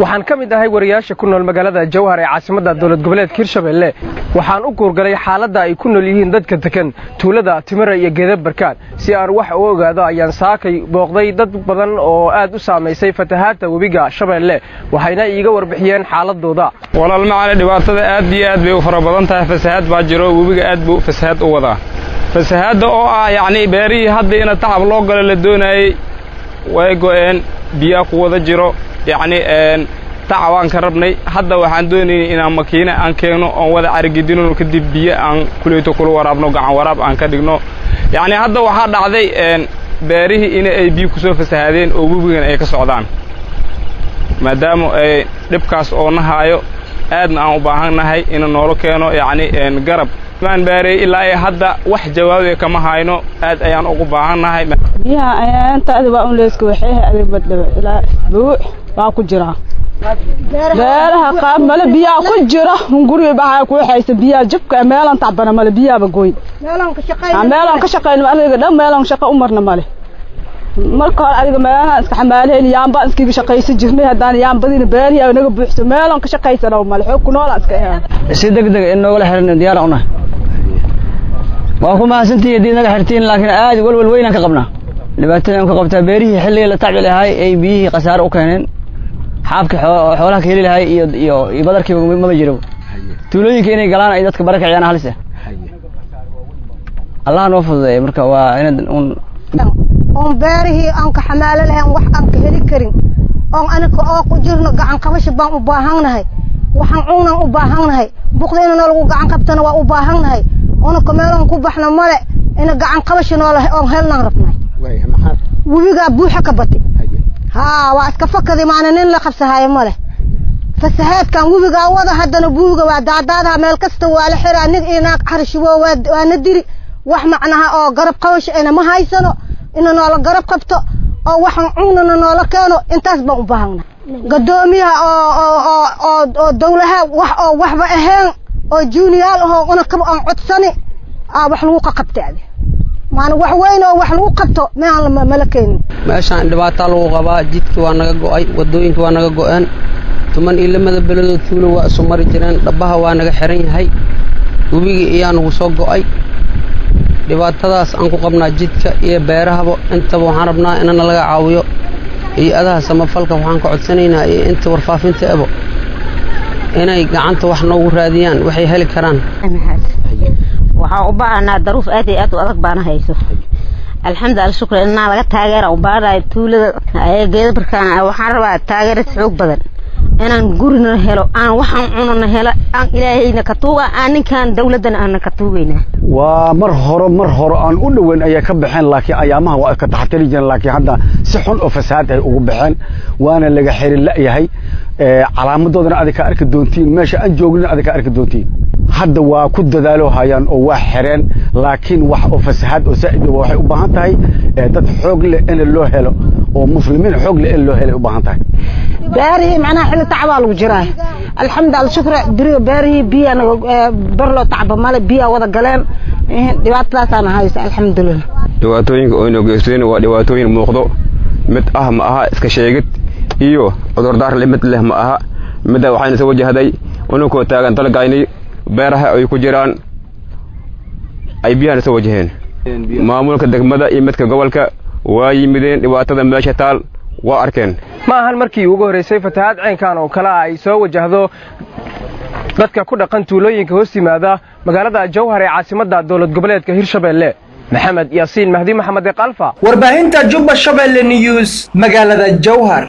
waxaan ka mid ahay wariyaasha ku nool magaalada Jowhar ee caasimadda dawlad goboleedka Hirshabelle waxaan u guurgalay xaaladda ay ku nool yihiin dadka degan tuulada Timira iyo Geeda Barkaan si aan wax u ogaado ayaan saakay booqday dad badan oo aad u saameysay fatahaadda webiga Shabeelle waxayna iiga warbixiyeen xaaladooda walaal macaan dhibaatada aad iyo aad bay u fara badan tahay fasahaad baa jiro webiga aad buu fasahaad u wadaa fasahaadda oo yaani beeri hadda in tacab loo galo la doonayay way go'een biyo ku wada jiro يعني تعوان كربني هذا وحن دوني إن ماكينة أن كانوا أن وضع عرقدينه كدي بيا أن كليته كل ورابنا قاع وراب أن كدينه يعني هذا واحد عادي باريه إن أي بيو كسوف سهادين أو بيجين أي كسعدان ما دام لبكاس أو نهايو أدنى أو بعهن هاي إن النور كانوا يعني نجرب من باري إلا أي هذا واحد جوابي كما هاينو أد أيان أو بعهن هاي يا أنت أدب أقول لك وحيه أدب بدل لا بوع باكو جرا beeraha qaab mala biyaa ku jira hunguri baa ku haysta biyaa jabka meelan tacbana mala biyaa bagoy meelan ka shaqeyn ariga dhan meelan shaqo u marna male marka hore ariga meelan iska xamaaleen yaanba iskiga shaqeysan jirnay hadaan yaan badin beeriya naga buuxso meelan ka shaqeysano male xog ku nool iska ahaa si degdeg in noola xiran diyaar una waa kuma santii diinaga xirtiin laakiin aad walwal weyn ka qabnaa dhibaatada ka qabta beerihi xilliga la tacbi lahaay ay biyi qasaar u keeneen xaabka xoolaha ka heli lahay iyo badarkii ma jiro tuulooyinka inay galaan ay dadka baraka ciyaan halis ah Allah noo fududeeyay marka waa in beerihi aan ka xamaalo lahayn wax aan ka heli karin oo anaka oo ku jirno gacan qabasho baan u baahanahay waxaan cuunan u baahanahay buqdeena lagu gacan qabtana waa u baahanahay oo kameelan ku baxna male in gacan qabasho noo lahay oo helnaan rabnay webiga buuxa ka batay ها واسكفكدي معنا نين لا خبسهاي ماله فسهاد كان وبيغا ودا هدنا بوغا ودادادها ميل كستا ولا خير انك اناك حرشو وانا ديري wax macnaha oo garab qawash ina ma haysano ina noola garab qabto oo waxan cuunana noola keeno intaas baan u baahana gadoomiyaha oo dawlaha waxba ahaan oo junior oo una kab aan codsani wax lagu qabtaade maana wax weyn oo wax lagu qabto ma malakeen meeshaan dhibaato lagu qabaa jidkii waa naga go'ay wadooyinkii waa naga go'an tuman ilamada beledoo tuulo waa soo mari jireen dhabaha waa naga xiran yahay wabigii iyaan ugu soo go'ay dhibaatadaas aan ku qabnaa jidka iyo beerahaba intaba waxaan rabnaa in laga caawiyo iyo adaha samafalka waxaan ka codsanaynaa inta warfaafinta ebo inay gacanta wax noogu raadiyaan waxay heli karaan waxaa u baahnaa daruuf aad iyo aad u adag baana hayso alxamdulillah shukr inna laga taageero u baahday tuulada ay Geeda Barkaan waxaan rabaa taageero xoog badan inaan gurina helo aan waxaan cunana helo aan ilaahayna ka tuuga aan ninkan dawladana aan ka tuugayna waa mar hore aan u dhaweyn ayaa ka baxeen laakiin ayaamaha waa ka taxtiri jireen laakiin hadda si xun oo fasaad ay ugu baxeen waana laga xirin la yahay calaamadoodana aad ka arki doontiin meesha aan joognin aad ka arki doontiin hadda waa ku dadaalo hayaan oo wax xireen laakiin wax oo fasaad oo saa'id waxay u baahan tahay dad xoog leh in loo helo oo muslimiin xoog leh in loo helo u baahan tahay باري معناها حل تعبان لو جراي الحمد لله شكر باري بيا برلو تعب مال بيا ودا قلان dhibaatadaas aan hayso alxamdulillah dhibaatooyinka oo inoo geysteen waa dhibaatooyin muuqdo mid ma aha iska sheegid iyo cudurdaar limid leh ma aha mid waxayna soo wajahday inuu ku taagan talagaynay beeraha ay ku jiraan ay biyana soo wajaheen maamulka degmada iyo midka gobolka waa yimideen dhibaatada meesha taal waa arkeen ma ahan markii ugu horeysay fatahaad ceenkan oo kala ay soo wajahdo dadka ku dhaqan tuulooyinka hoos yimaada magaalada Jowhar ee caasimadda dawlad goboleedka Hirshabelle Maxamed Yaasiin Mahdi Maxamed Qalfa warbaahinta Jubba Shabeelle News magaalada Jowhar